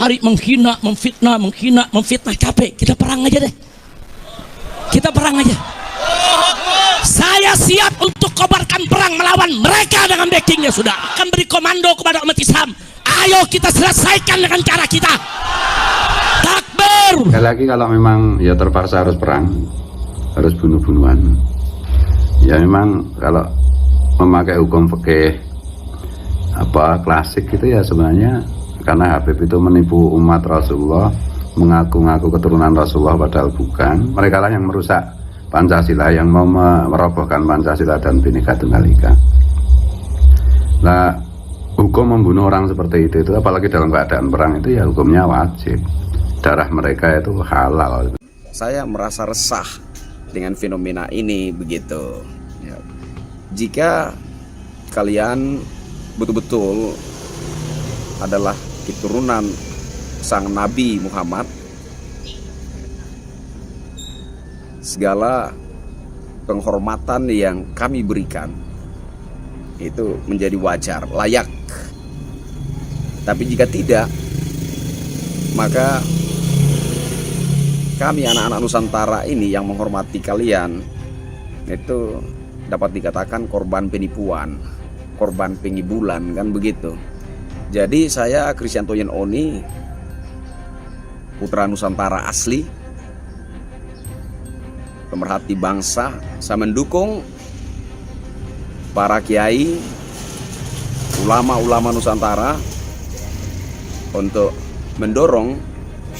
hari menghina, memfitnah, capek. Kita perang aja deh. Kita perang aja. Saya siap untuk kobarkan perang melawan mereka dengan backingnya sudah. Akan beri komando kepada umat Islam. Ayo kita selesaikan dengan cara kita. Takbir. Sekali lagi kalau memang ya terpaksa harus perang, harus bunuh-bunuhan. Ya memang kalau memakai hukum fikih klasik itu ya sebenarnya karena Habib itu menipu umat Rasulullah, mengaku-ngaku keturunan Rasulullah padahal bukan. Mereka lah yang merusak Pancasila, yang mau merobohkan Pancasila dan Bhinneka Tunggal Ika. Nah, hukum membunuh orang seperti itu apalagi dalam keadaan perang itu ya hukumnya wajib. Darah mereka itu halal. Saya merasa resah dengan fenomena ini begitu. Ya. Jika kalian betul-betul adalah keturunan sang Nabi Muhammad, segala penghormatan yang kami berikan itu menjadi wajar, layak. Tapi jika tidak, maka kami anak-anak Nusantara ini yang menghormati kalian itu dapat dikatakan korban penipuan, korban pengibulan, kan begitu. Jadi saya Kristianto Yen Oni, putra Nusantara asli, pemerhati bangsa, saya mendukung para kiai, ulama-ulama Nusantara untuk mendorong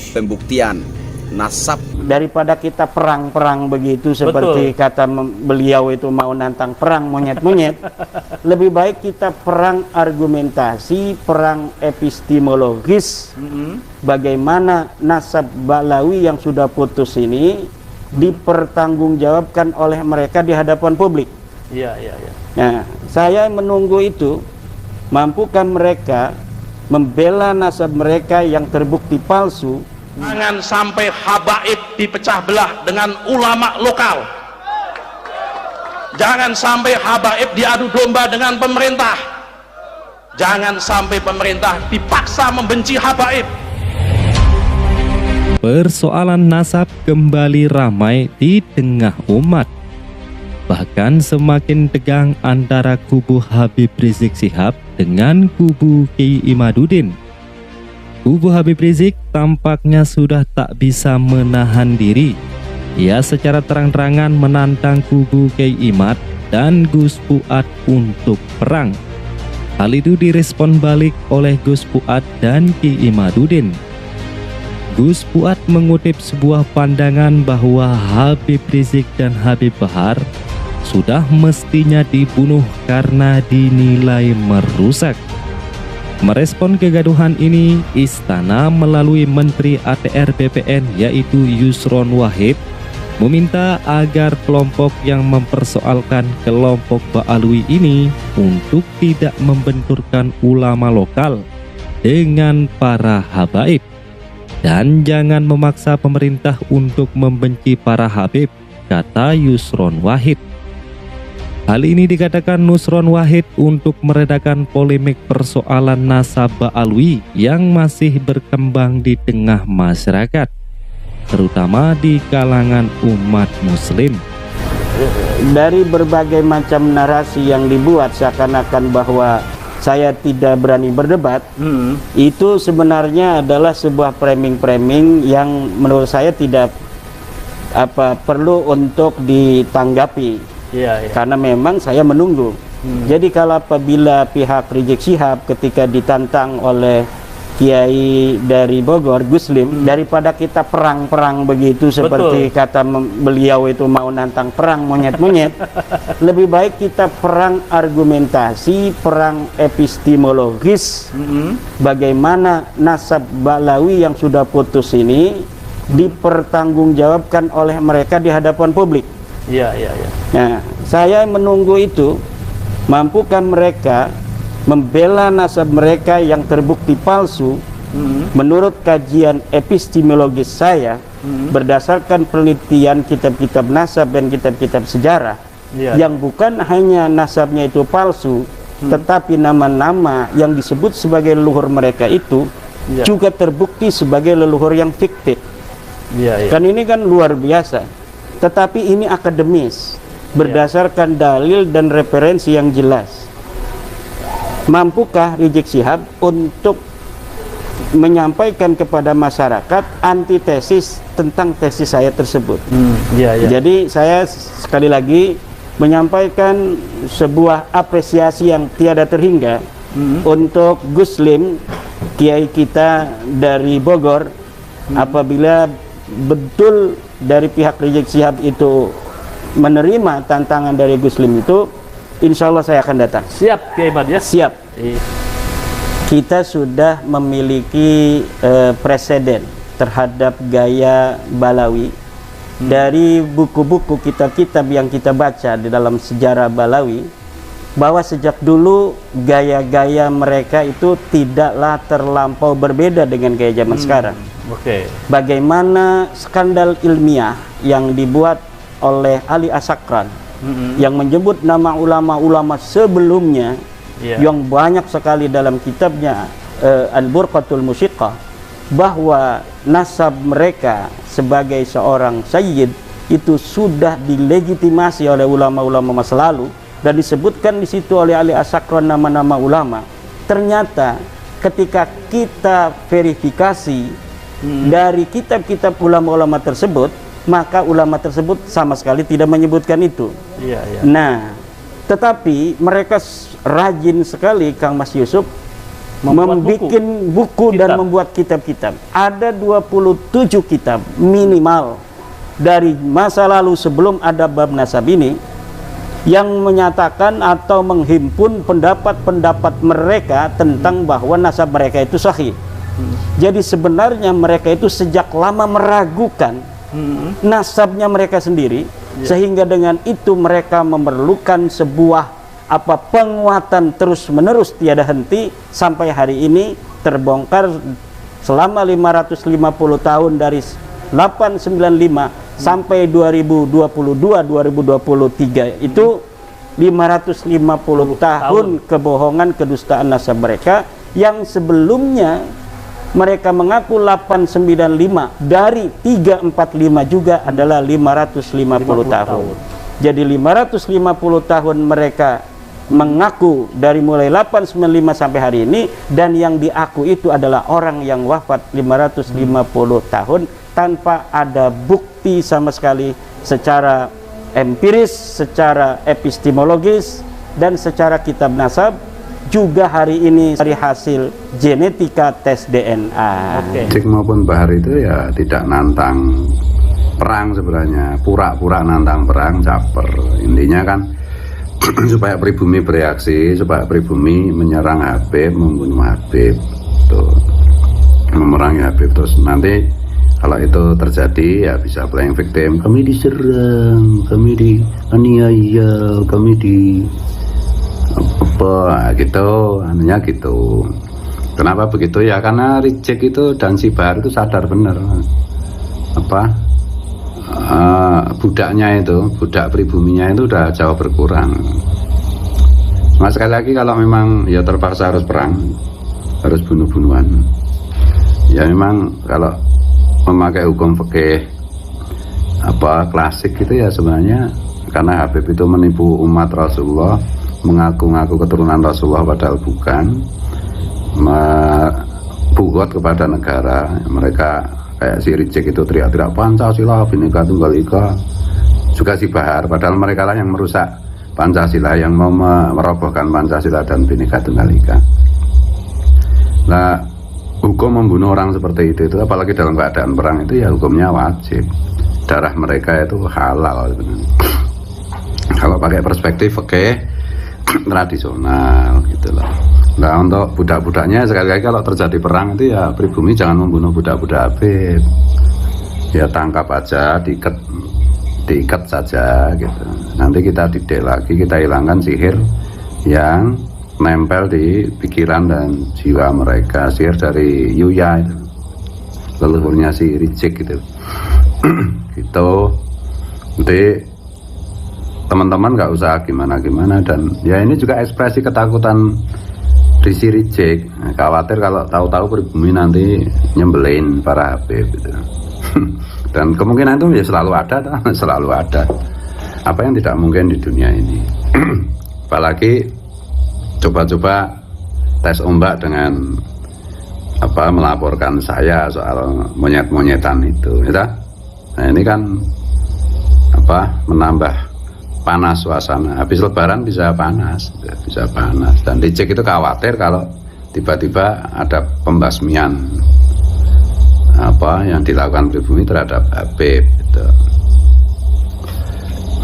pembuktian nasab. Daripada kita perang-perang begitu seperti kata beliau itu mau nantang perang monyet-monyet, lebih baik kita perang argumentasi, perang epistemologis. Bagaimana nasab Balawi yang sudah putus ini dipertanggungjawabkan oleh mereka di hadapan publik. Iya. Nah, saya menunggu itu. Mampukah mereka membela nasab mereka yang terbukti palsu? Jangan sampai habaib dipecah belah dengan ulama lokal. Jangan sampai habaib diadu domba dengan pemerintah. Jangan sampai pemerintah dipaksa membenci habaib. Persoalan nasab kembali ramai di tengah umat. Bahkan semakin tegang antara kubu Habib Rizik Syihab dengan kubu Kiai Imaduddin. Kubu Habib Rizik tampaknya sudah tak bisa menahan diri. Ia secara terang-terangan menantang kubu Kiai Imad dan Gus Fuad untuk perang. Hal itu direspon balik oleh Gus Fuad dan Kiai Imaduddin. Gus Fuad mengutip sebuah pandangan bahwa Habib Rizik dan Habib Bahar sudah mestinya dibunuh karena dinilai merusak. Merespon kegaduhan ini, Istana melalui Menteri ATR BPN yaitu Yusron Wahid meminta agar kelompok yang mempersoalkan kelompok Ba'alwi ini untuk tidak membenturkan ulama lokal dengan para habaib dan jangan memaksa pemerintah untuk membenci para habib, kata Yusron Wahid. Hal ini dikatakan Nusron Wahid untuk meredakan polemik persoalan nasab Ba'alwi yang masih berkembang di tengah masyarakat, terutama di kalangan umat muslim. Dari berbagai macam narasi yang dibuat seakan-akan bahwa saya tidak berani berdebat, itu sebenarnya adalah sebuah framing-framing yang menurut saya tidak perlu untuk ditanggapi. Karena memang saya menunggu. Jadi kalau apabila pihak Rizik Syihab ketika ditantang oleh Kiai dari Bogor, Guslim, daripada kita perang-perang begitu seperti kata beliau itu mau nantang perang monyet-monyet, lebih baik kita perang argumentasi, perang epistemologis. Bagaimana nasab Balawi yang sudah putus ini dipertanggungjawabkan oleh mereka di hadapan publik. Nah, saya menunggu itu. Mampukah mereka membela nasab mereka yang terbukti palsu? Menurut kajian epistemologis saya, berdasarkan penelitian kitab-kitab nasab dan kitab-kitab sejarah, yang bukan hanya nasabnya itu palsu, tetapi nama-nama yang disebut sebagai leluhur mereka itu ya, juga terbukti sebagai leluhur yang fiktif. Iya, iya. Kan ini kan luar biasa. Tetapi ini akademis, berdasarkan dalil dan referensi yang jelas. Mampukah Rizik Syihab untuk menyampaikan kepada masyarakat antitesis tentang tesis saya tersebut? Iya, iya. Jadi saya sekali lagi menyampaikan sebuah apresiasi yang tiada terhingga untuk Gus Lim, kiai kita dari Bogor. Apabila betul dari pihak Rizik Syihab itu menerima tantangan dari Gus Lim itu, insya Allah saya akan datang. Siap Kiai Mad ya? Siap. Iya. Kita sudah memiliki preseden terhadap gaya Balawi dari buku-buku kitab-kitab yang kita baca di dalam sejarah Balawi, bahwa sejak dulu gaya-gaya mereka itu tidaklah terlampau berbeda dengan gaya zaman sekarang. Oke. Bagaimana skandal ilmiah yang dibuat oleh Ali Asakran yang menyebut nama ulama-ulama sebelumnya, yang banyak sekali dalam kitabnya Al-Burqatul Musyiqqah, bahwa nasab mereka sebagai seorang sayyid itu sudah dilegitimasi oleh ulama-ulama masa lalu, dan disebutkan di situ oleh Ali Asakran nama-nama ulama. Ternyata ketika kita verifikasi dari kitab-kitab ulama-ulama tersebut, maka ulama tersebut sama sekali tidak menyebutkan itu. Iya, iya. Nah, tetapi mereka rajin sekali, Kang Mas Yusuf, membuat buku dan membuat kitab-kitab. Ada 27 kitab minimal dari masa lalu sebelum ada bab nasab ini, yang menyatakan atau menghimpun pendapat-pendapat mereka tentang bahwa nasab mereka itu sahih. Jadi sebenarnya mereka itu sejak lama meragukan nasabnya mereka sendiri, sehingga dengan itu mereka memerlukan sebuah penguatan terus-menerus tiada henti sampai hari ini terbongkar selama 550 tahun dari 895 sampai 2022-2023 itu 550 tahun kebohongan kedustaan nasab mereka, yang sebelumnya mereka mengaku 895, dari 345 juga adalah 550 tahun. Jadi 550 tahun mereka mengaku dari mulai 895 sampai hari ini, dan yang diaku itu adalah orang yang wafat 550 tahun tanpa ada bukti sama sekali secara empiris, secara epistemologis, dan secara kitab nasab. Juga hari ini dari hasil genetika tes DNA. Rizik maupun Bahar itu ya tidak nantang perang sebenarnya, pura-pura nantang perang, caper. Intinya kan supaya pribumi bereaksi, supaya pribumi menyerang Habib, membunuh Habib, tuh, memerangi Habib. Terus nanti kalau itu terjadi ya bisa playing victim, kami diserang, kami dianiaya, kami di apa gitu, anunya gitu. Kenapa begitu ya? Karena Rizik itu dan si Bahar itu sadar benar budaknya itu, budak pribuminya itu udah jauh berkurang. Nah, sekali lagi kalau memang ya terpaksa harus perang, harus bunuh-bunuhan, ya memang kalau memakai hukum fikih klasik gitu ya sebenarnya, karena Habib itu menipu umat Rasulullah, mengaku-ngaku keturunan Rasulullah padahal bukan, bugot kepada negara. Mereka kayak si Rizik itu teriak-teriak Pancasila, Bhinneka Tunggal Ika, juga si Bahar, padahal mereka lah yang merusak Pancasila, yang mau merobohkan Pancasila dan Bhinneka Tunggal Ika. Nah, hukum membunuh orang seperti itu apalagi dalam keadaan perang itu ya hukumnya wajib. Darah mereka itu halal sebenarnya. Kalau pakai perspektif fikih tradisional gitu loh. Nah, untuk budak-budaknya sekali lagi kalau terjadi perang itu ya pribumi jangan membunuh budak-budak Habib. Ya tangkap aja, diikat saja gitu. Nanti kita didik lagi, kita hilangkan sihir yang nempel di pikiran dan jiwa mereka, sihir dari Yuya itu, leluhurnya si Rizik gitu. Gitu. Nanti teman-teman nggak usah gimana-gimana, dan ya ini juga ekspresi ketakutan risi reject. Nah, khawatir kalau tahu-tahu pribumi nanti nyembelin para Habib gitu. Dan kemungkinan itu ya selalu ada, selalu ada. Apa yang tidak mungkin di dunia ini. Apalagi coba-coba tes ombak dengan melaporkan saya soal monyet-monyetan itu, ya. Nah ini kan menambah panas suasana. Habis Lebaran bisa panas. Dan Reject itu khawatir kalau tiba-tiba ada pembasmian yang dilakukan pribumi terhadap Habib gitu.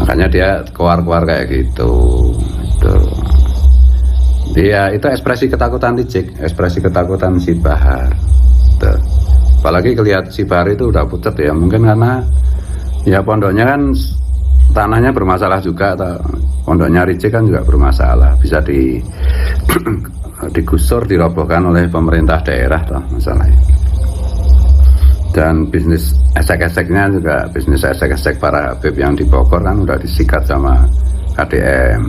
Makanya dia keluar-keluar kayak gitu. Dia itu ekspresi ketakutan Reject, ekspresi ketakutan si Bahar. Gitu. Apalagi kelihatan si Bahar itu udah pucat ya, mungkin karena ya pondoknya kan tanahnya bermasalah juga, pondoknya Reject kan juga bermasalah, bisa digusur, dirobohkan oleh pemerintah daerah masalahnya. Dan bisnis esek-eseknya juga, bisnis esek-esek para Habib yang di Bogor kan udah disikat sama KDM.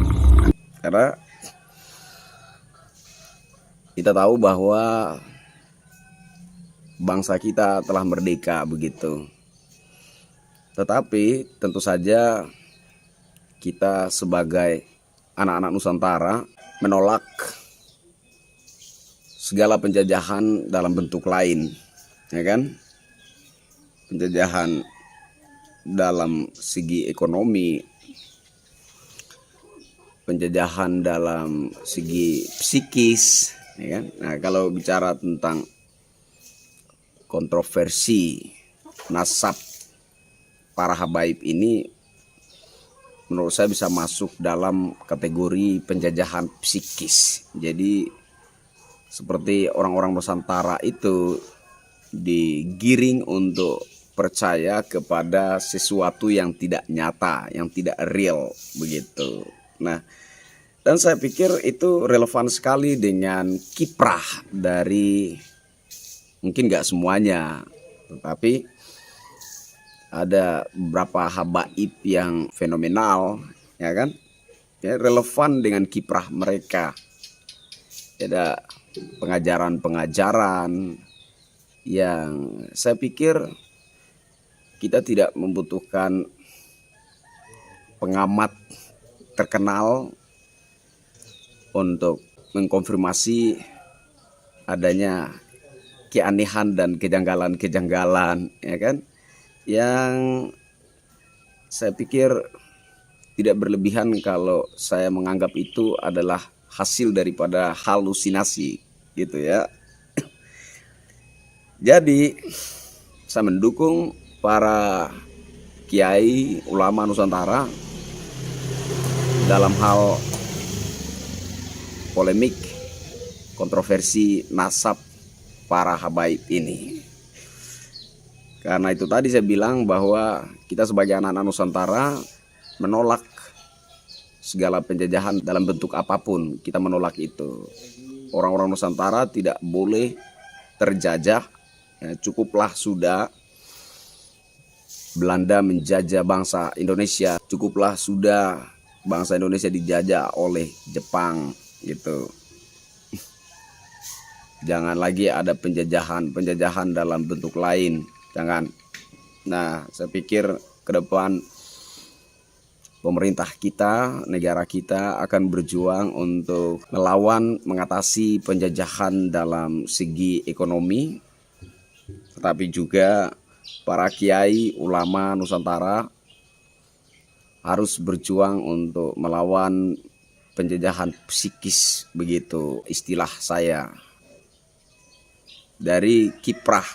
Karena kita tahu bahwa bangsa kita telah merdeka begitu. Tetapi tentu saja kita sebagai anak-anak Nusantara menolak segala penjajahan dalam bentuk lain, ya kan? Penjajahan dalam segi ekonomi, penjajahan dalam segi psikis, ya kan? Nah, kalau bicara tentang kontroversi nasab para habaib ini, menurut saya bisa masuk dalam kategori penjajahan psikis. Jadi seperti orang-orang Nusantara itu digiring untuk percaya kepada sesuatu yang tidak nyata, yang tidak real begitu. Nah, dan saya pikir itu relevan sekali dengan kiprah dari, mungkin nggak semuanya, tetapi ada beberapa habaib yang fenomenal, ya kan? Ya, relevan dengan kiprah mereka. Ada pengajaran-pengajaran yang saya pikir kita tidak membutuhkan pengamat terkenal untuk mengkonfirmasi adanya keanehan dan kejanggalan-kejanggalan, ya kan? Yang saya pikir tidak berlebihan kalau saya menganggap itu adalah hasil daripada halusinasi gitu ya. Jadi saya mendukung para kiai ulama Nusantara dalam hal polemik kontroversi nasab para habaib ini. Karena itu tadi saya bilang bahwa kita sebagai anak-anak Nusantara menolak segala penjajahan dalam bentuk apapun. Kita menolak itu. Orang-orang Nusantara tidak boleh terjajah. Ya, cukuplah sudah Belanda menjajah bangsa Indonesia. Cukuplah sudah bangsa Indonesia dijajah oleh Jepang gitu. Jangan lagi ada penjajahan dalam bentuk lain. Jangan. Nah, saya pikir ke depan pemerintah kita, negara kita akan berjuang untuk melawan, mengatasi penjajahan dalam segi ekonomi, tetapi juga para kiai ulama Nusantara harus berjuang untuk melawan penjajahan psikis, begitu istilah saya. Dari kiprah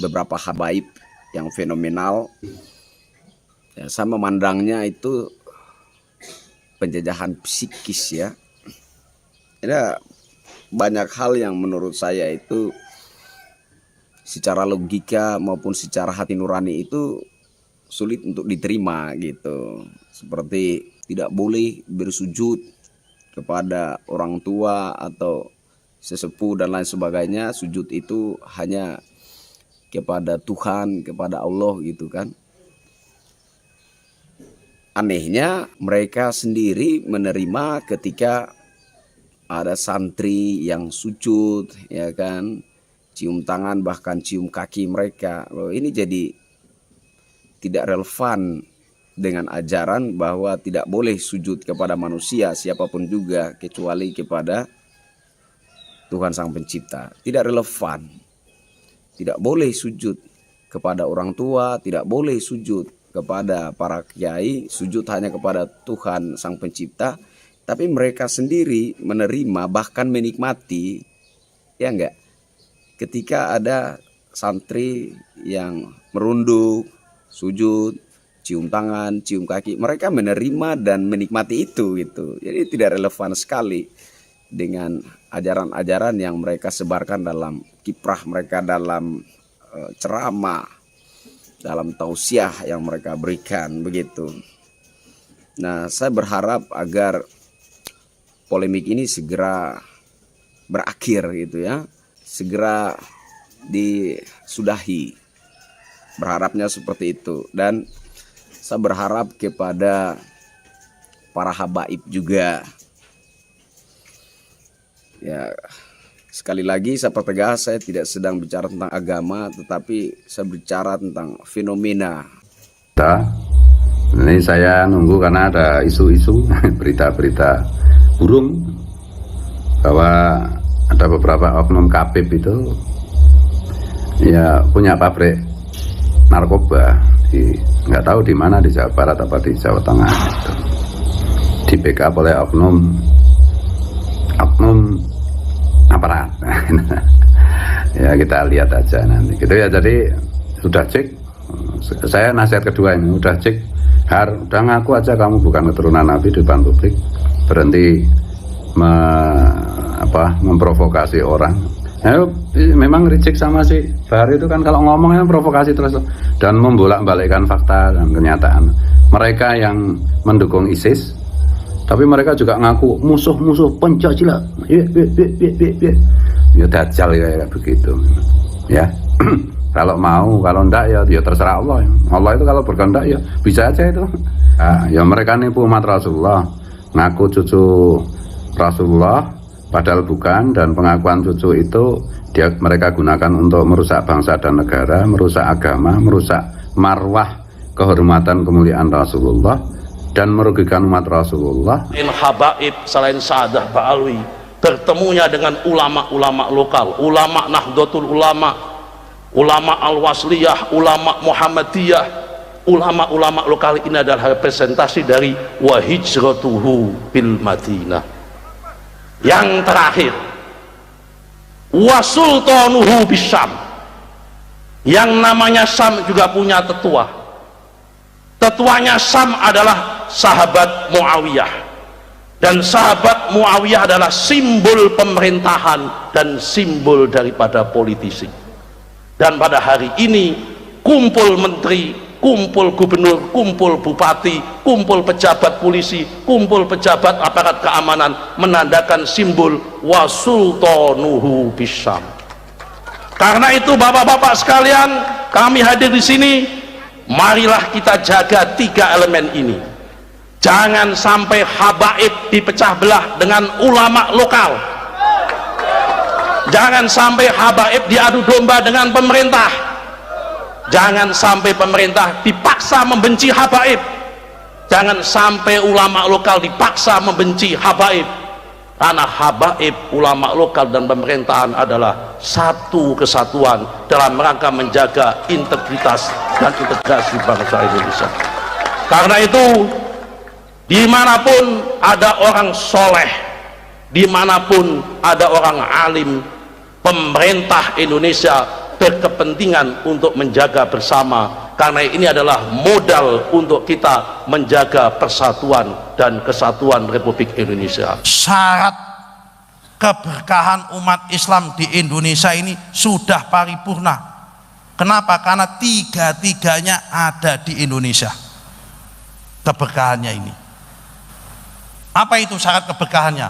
beberapa habaib yang fenomenal, ya, saya memandangnya itu penjajahan psikis ya. Ada banyak hal yang menurut saya itu secara logika maupun secara hati nurani itu sulit untuk diterima gitu. Seperti tidak boleh bersujud kepada orang tua atau sesepuh dan lain sebagainya. Sujud itu hanya kepada Tuhan, kepada Allah gitu kan. Anehnya mereka sendiri menerima ketika ada santri yang sujud, ya kan, cium tangan bahkan cium kaki mereka. Loh, ini jadi tidak relevan dengan ajaran bahwa tidak boleh sujud kepada manusia siapapun juga kecuali kepada Tuhan Sang Pencipta. Tidak relevan. Tidak boleh sujud kepada orang tua, tidak boleh sujud kepada para kiai, sujud hanya kepada Tuhan Sang Pencipta. Tapi mereka sendiri menerima bahkan menikmati, ya enggak, ketika ada santri yang merunduk, sujud, cium tangan, cium kaki, mereka menerima dan menikmati itu gitu. Jadi tidak relevan sekali dengan ajaran-ajaran yang mereka sebarkan dalam kiprah mereka, dalam ceramah, dalam tausiah yang mereka berikan begitu. Nah, saya berharap agar polemik ini segera berakhir gitu ya, segera disudahi. Berharapnya seperti itu. Dan saya berharap kepada para habaib juga. Ya, sekali lagi saya pertegas, saya tidak sedang bicara tentang agama, tetapi saya bicara tentang fenomena. Ini saya nunggu karena ada isu-isu berita-berita burung bahwa ada beberapa oknum kapib itu ya punya pabrik narkoba nggak tahu di mana, di Jawa Barat apa di Jawa Tengah itu. Di backup oleh oknum aparat. Ya kita lihat aja nanti gitu ya. Jadi sudah cek, saya nasihat kedua ini udah cek, udah ngaku aja kamu bukan keturunan Nabi di depan publik, berhenti memprovokasi orang. Memang reject sama si Bahar itu kan, kalau ngomongnya provokasi terus dan membolak-balikkan fakta dan kenyataan. Mereka yang mendukung ISIS, tapi mereka juga ngaku musuh-musuh Pancasila. Ya dajjal ya begitu. Ya. Kalau mau, kalau enggak ya terserah Allah. Allah itu kalau berkehendak ya bisa aja itu. Ya mereka nipu umat Rasulullah, ngaku cucu Rasulullah padahal bukan, dan pengakuan cucu itu mereka gunakan untuk merusak bangsa dan negara, merusak agama, merusak marwah kehormatan kemuliaan Rasulullah dan merugikan umat Rasulullah. Habaib selain Sa'adah Ba'alwi bertemunya dengan ulama-ulama lokal, ulama Nahdlatul Ulama, ulama Al-Wasliyah, ulama Muhammadiyah. Ulama-ulama lokal ini adalah representasi dari wa hijratuhu bil Madinah. Yang terakhir, wa sultanuhu bisyam. Yang namanya Syam juga punya tetua. Tetuanya Syam adalah sahabat Muawiyah, dan sahabat Muawiyah adalah simbol pemerintahan dan simbol daripada politisi. Dan pada hari ini kumpul menteri, kumpul gubernur, kumpul bupati, kumpul pejabat polisi, kumpul pejabat aparat keamanan menandakan simbol wa sultanuhu bisyam. Karena itu bapak-bapak sekalian, kami hadir di sini, marilah kita jaga 3 elemen ini. Jangan sampai habaib dipecah belah dengan ulama lokal. Jangan sampai habaib diadu domba dengan pemerintah. Jangan sampai pemerintah dipaksa membenci habaib. Jangan sampai ulama lokal dipaksa membenci habaib. Karena habaib, ulama lokal dan pemerintahan adalah satu kesatuan dalam rangka menjaga integritas dan integrasi bangsa Indonesia. Karena itu, dimanapun ada orang soleh, dimanapun ada orang alim, pemerintah Indonesia berkepentingan untuk menjaga bersama, karena ini adalah modal untuk kita menjaga persatuan dan kesatuan Republik Indonesia. Syarat keberkahan umat Islam di Indonesia ini sudah paripurna. Kenapa? Karena 3-tiganya ada di Indonesia keberkahannya ini. Apa itu syarat keberkahannya?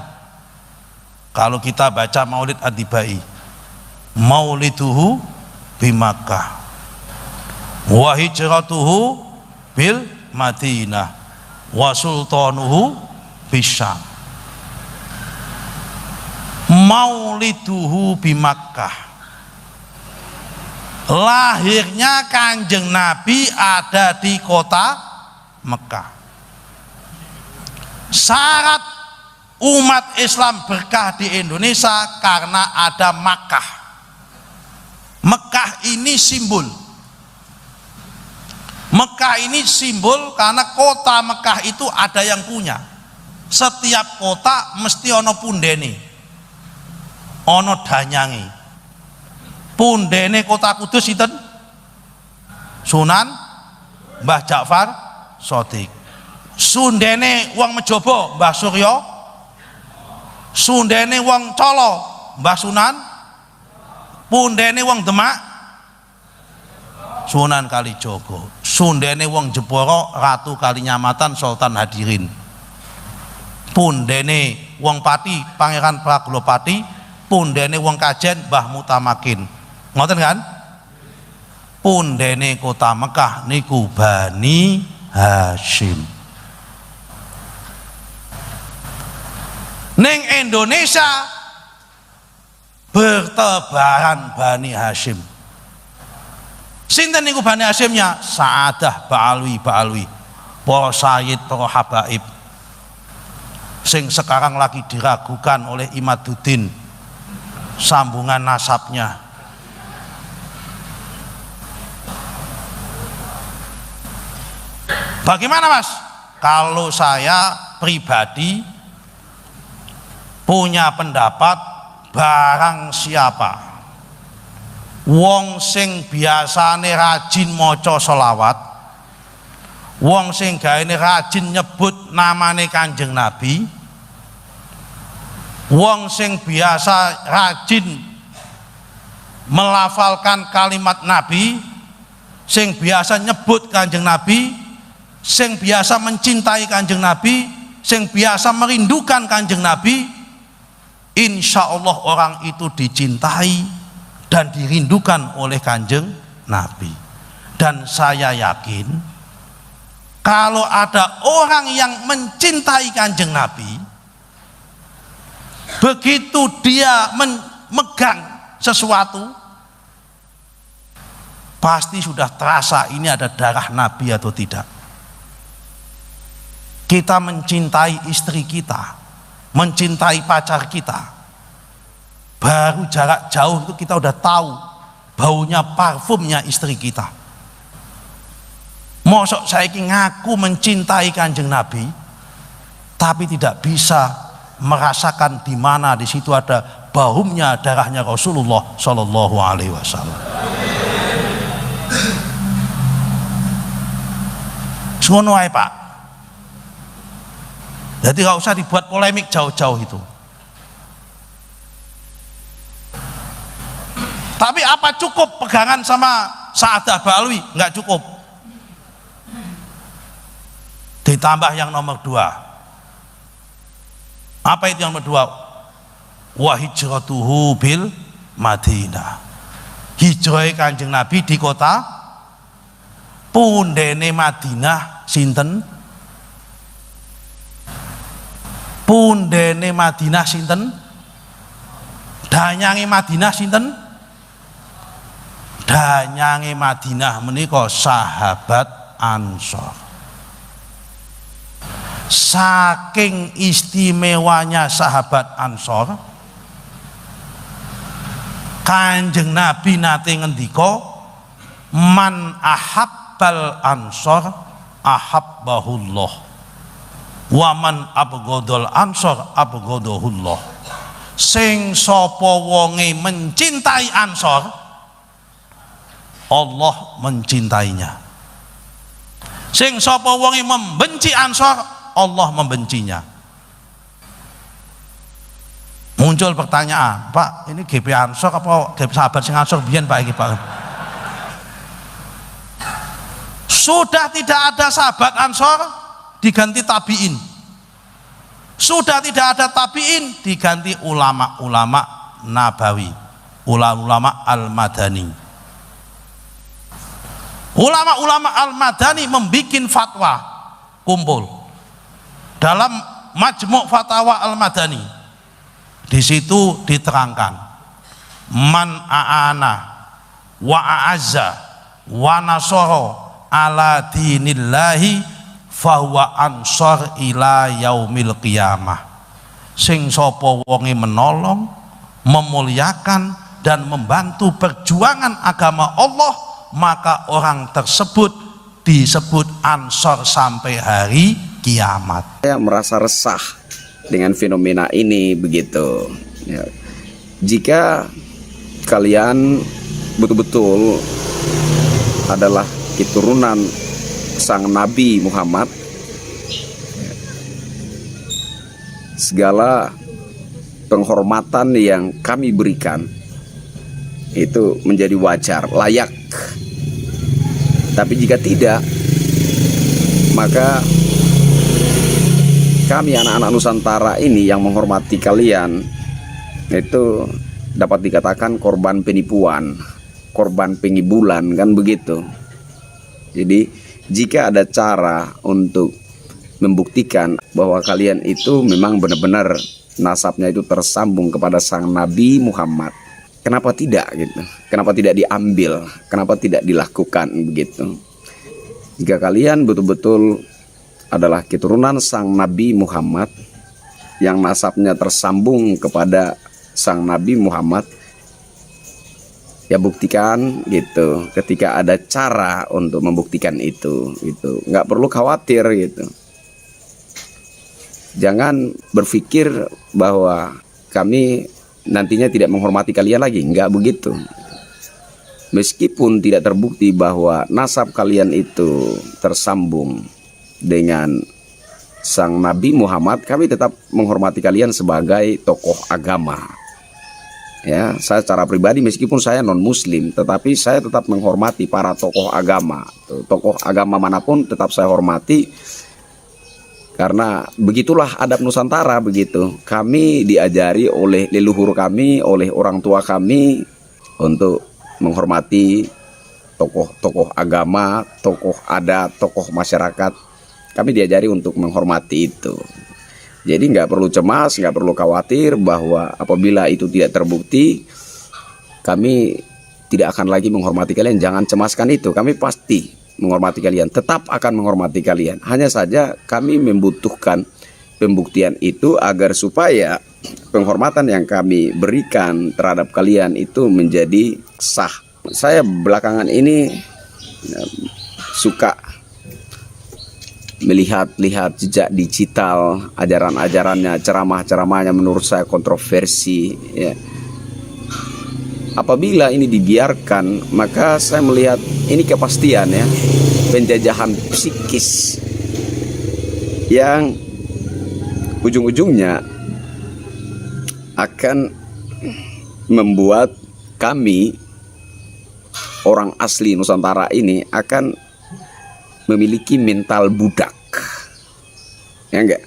Kalau kita baca Maulid Ad-Dibai, mauliduhu bimakkah wa hijratuhu bil Madinah wa sultanuhu bisyam. mauliduhu bi Makkah. Lahirnya Kanjeng Nabi ada di kota Mekah. Syarat umat Islam berkah di Indonesia karena ada Makkah. Mekah ini simbol. Mekah ini simbol karena kota Mekah itu ada yang punya. Setiap kota mesti ono pundene, ono danyangi. Pundene kota Kudus itu Sunan Mbah Ja'far Shadiq. Sundene wong Mejobo Mbah Suryo. Sundene wong Colo Mbah Sunan. Pundene wong Demak Sunan Kalijogo. Sundene wong Jepara Ratu Kalinyamatan Sultan Hadirin. Pundene wong Pati Pangeran Praglopati. Pundene wong Kajen Mbah Mutamakin. Ngoten kan? Pundene kota Mekah niku Bani Hashim. Ning Indonesia bertebaran Bani Hashim. Sinten niku Bani Hashimnya? Sa'adah Ba'alwi, para sayyid, para habaib sing sekarang lagi diragukan oleh Imaduddin sambungan nasabnya. Bagaimana Mas? Kalau saya pribadi punya pendapat, barang siapa wong sing biasane rajin maca selawat, wong sing gaene rajin nyebut namane Kanjeng Nabi, wong sing biasa rajin melafalkan kalimat Nabi, sing biasa nyebut Kanjeng Nabi, sing biasa mencintai Kanjeng Nabi, sing biasa merindukan Kanjeng Nabi, insya Allah orang itu dicintai dan dirindukan oleh Kanjeng Nabi. Dan saya yakin kalau ada orang yang mencintai Kanjeng Nabi, begitu dia memegang sesuatu, pasti sudah terasa ini ada darah Nabi atau tidak. Kita mencintai istri kita, mencintai pacar kita, baru jarak jauh itu kita udah tahu baunya parfumnya istri kita. Mosok saiki ngaku mencintai Kanjeng Nabi, tapi tidak bisa merasakan di mana di situ ada baunya darahnya Rasulullah Shallallahu Alaihi Wasallam. Ngono ae Pak. Jadi gak usah dibuat polemik jauh-jauh itu. Tapi apa cukup pegangan sama Sa'adah Ba'alwi? Enggak cukup. Ditambah yang nomor 2. Apa itu yang nomor 2? Wa hijratuhu bil Madinah. Hijrah Kanjeng Nabi di kota pundene Madinah sinten? Pundene Madinah sinten? Danyange Madinah sinten? Danyange Madinah menika sahabat Ansor. Saking istimewanya sahabat Ansor, Kanjeng Nabi nate ngendika, man ahabbal ansor ahabbahullah. Waman abgodol ansor abgodohullah. Sing sapa wonge mencintai Ansor, Allah mencintainya. Sing sapa wonge membenci Ansor, Allah membencinya. Muncul pertanyaan, Pak, ini GP Ansor apa GP sahabat sing Ansor biyen Pak iki Pak? Sudah tidak ada sahabat Ansor, diganti tabiin. Sudah tidak ada tabiin, diganti ulama-ulama Nabawi, ulama-ulama Al-Madani. Ulama-ulama Al-Madani membikin fatwa kumpul dalam Majmu' Fatawa Al-Madani. Di situ diterangkan, man a'ana wa a'azza wa nasoro ala dinillahi fahuwa ansor ila yaumil qiyamah. Sing sapa wonge menolong, memuliakan dan membantu perjuangan agama Allah, maka orang tersebut disebut ansor sampai hari kiamat. Saya merasa resah dengan fenomena ini begitu. Ya. Jika kalian betul-betul adalah keturunan sang Nabi Muhammad, segala penghormatan yang kami berikan itu menjadi wajar, layak. Tapi jika tidak, maka kami anak-anak Nusantara ini yang menghormati kalian itu dapat dikatakan korban penipuan, korban pengibulan, kan begitu. Jadi jika ada cara untuk membuktikan bahwa kalian itu memang benar-benar nasabnya itu tersambung kepada sang Nabi Muhammad, kenapa tidak gitu? Kenapa tidak diambil? Kenapa tidak dilakukan begitu? Jika kalian betul-betul adalah keturunan sang Nabi Muhammad yang nasabnya tersambung kepada sang Nabi Muhammad, ya buktikan gitu. Ketika ada cara untuk membuktikan itu gitu, nggak perlu khawatir gitu. Jangan berpikir bahwa kami nantinya tidak menghormati kalian lagi, nggak begitu. Meskipun tidak terbukti bahwa nasab kalian itu tersambung dengan sang Nabi Muhammad, kami tetap menghormati kalian sebagai tokoh agama. Ya, saya secara pribadi meskipun saya non muslim, tetapi saya tetap menghormati para tokoh agama. Tokoh agama manapun tetap saya hormati. Karena begitulah adab Nusantara begitu. Kami diajari oleh leluhur kami, oleh orang tua kami untuk menghormati tokoh-tokoh agama, tokoh adat, tokoh masyarakat. Kami diajari untuk menghormati itu. Jadi nggak perlu cemas, nggak perlu khawatir bahwa apabila itu tidak terbukti, kami tidak akan lagi menghormati kalian. Jangan cemaskan itu, kami pasti menghormati kalian, tetap akan menghormati kalian. Hanya saja kami membutuhkan pembuktian itu agar supaya penghormatan yang kami berikan terhadap kalian itu menjadi sah. Saya belakangan ini suka melihat-lihat jejak digital, ajaran-ajarannya, ceramah-ceramahnya menurut saya kontroversi ya. Apabila ini dibiarkan, maka saya melihat ini kepastian ya, penjajahan psikis yang ujung-ujungnya akan membuat kami orang asli Nusantara ini akan memiliki mental budak. Ya enggak?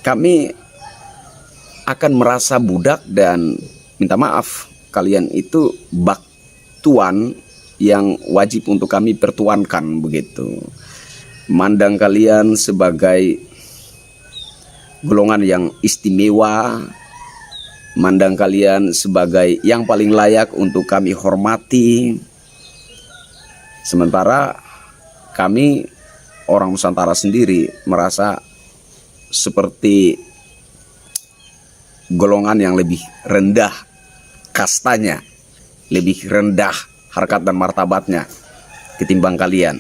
Kami akan merasa budak dan minta maaf, kalian itu bak tuan yang wajib untuk kami pertuankan begitu. Mandang kalian sebagai golongan yang istimewa, mandang kalian sebagai yang paling layak untuk kami hormati. Sementara kami orang Nusantara sendiri merasa seperti golongan yang lebih rendah kastanya, lebih rendah harkat dan martabatnya ketimbang kalian.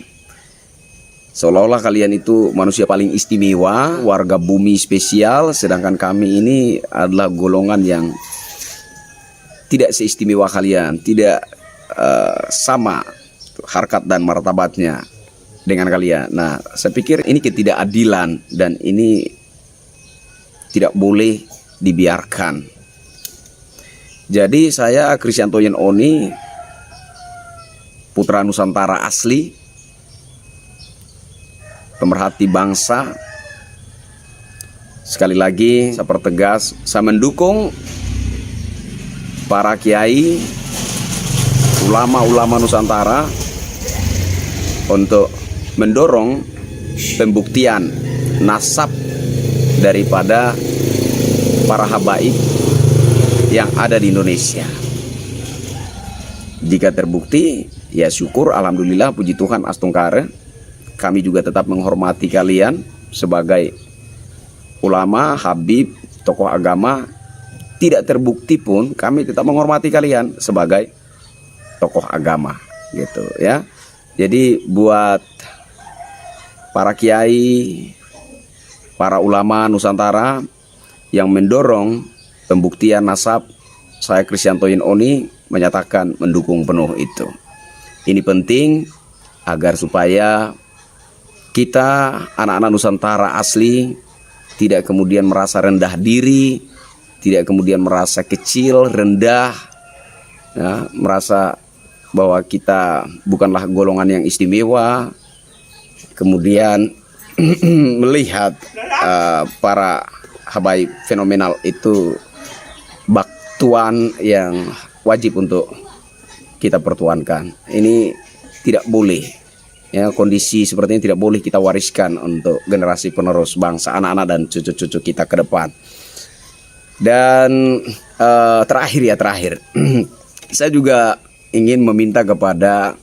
Seolah-olah kalian itu manusia paling istimewa, warga bumi spesial, sedangkan kami ini adalah golongan yang tidak seistimewa kalian, tidak sama harkat dan martabatnya dengan kalian. Nah, saya pikir ini ketidakadilan dan ini tidak boleh dibiarkan. Jadi saya Kristianto Yen Oni, putra Nusantara asli, pemerhati bangsa. Sekali lagi saya pertegas, saya mendukung para kiai, ulama-ulama Nusantara untuk mendorong pembuktian nasab daripada para habaib yang ada di Indonesia. Jika terbukti, ya syukur, alhamdulillah, puji Tuhan, astungkare. Kami juga tetap menghormati kalian sebagai ulama, habib, tokoh agama. Tidak terbukti pun kami tetap menghormati kalian sebagai tokoh agama, gitu ya. Jadi buat para kiai, para ulama Nusantara yang mendorong pembuktian nasab, saya Kristianto Oni menyatakan mendukung penuh itu. Ini penting agar supaya kita anak-anak Nusantara asli tidak kemudian merasa rendah diri, tidak kemudian merasa kecil, rendah, ya, merasa bahwa kita bukanlah golongan yang istimewa, kemudian melihat para habaib fenomenal itu bak tuan yang wajib untuk kita pertuankan. Ini tidak boleh, ya, kondisi seperti ini tidak boleh kita wariskan untuk generasi penerus bangsa, anak-anak dan cucu-cucu kita ke depan. Dan terakhir saya juga ingin meminta kepada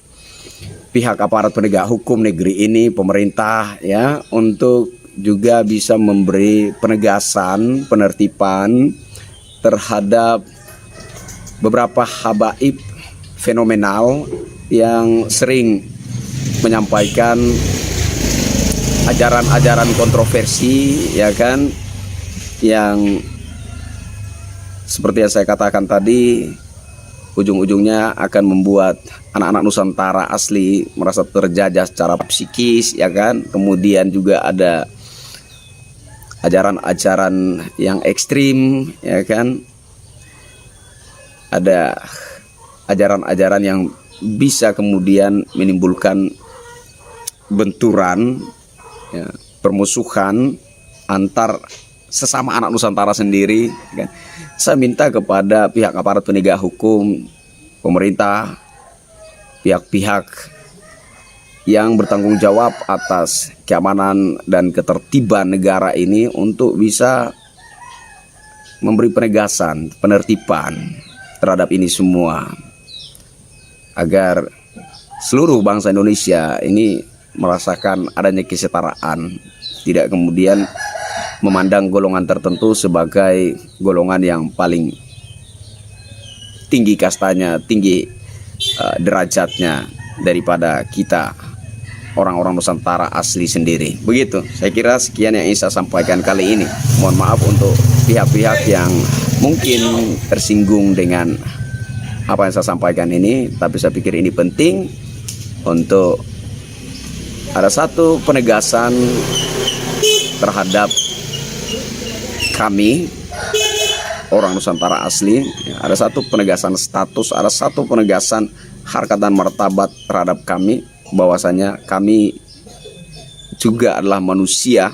pihak aparat penegak hukum negeri ini, pemerintah, ya, untuk juga bisa memberi penegasan, penertiban terhadap beberapa habaib fenomenal yang sering menyampaikan ajaran-ajaran kontroversi, ya kan, yang seperti yang saya katakan tadi, ujung-ujungnya akan membuat anak-anak Nusantara asli merasa terjajah secara psikis, ya kan. Kemudian juga ada ajaran-ajaran yang ekstrim, ya kan. Ada ajaran-ajaran yang bisa kemudian menimbulkan benturan, ya, permusuhan antar sesama anak Nusantara sendiri, kan. Saya minta kepada pihak aparat penegak hukum, pemerintah, pihak-pihak yang bertanggung jawab atas keamanan dan ketertiban negara ini untuk bisa memberi penegasan, penertiban terhadap ini semua, agar seluruh bangsa Indonesia ini merasakan adanya kesetaraan, tidak kemudian memandang golongan tertentu sebagai golongan yang paling tinggi kastanya, tinggi derajatnya daripada kita orang-orang Nusantara asli sendiri. Begitu, saya kira sekian yang ingin saya sampaikan kali ini. Mohon maaf untuk pihak-pihak yang mungkin tersinggung dengan apa yang saya sampaikan ini, tapi saya pikir ini penting untuk ada satu penegasan terhadap kami orang Nusantara asli, ya, ada satu penegasan status, ada satu penegasan harkat dan martabat terhadap kami, bahwasanya kami juga adalah manusia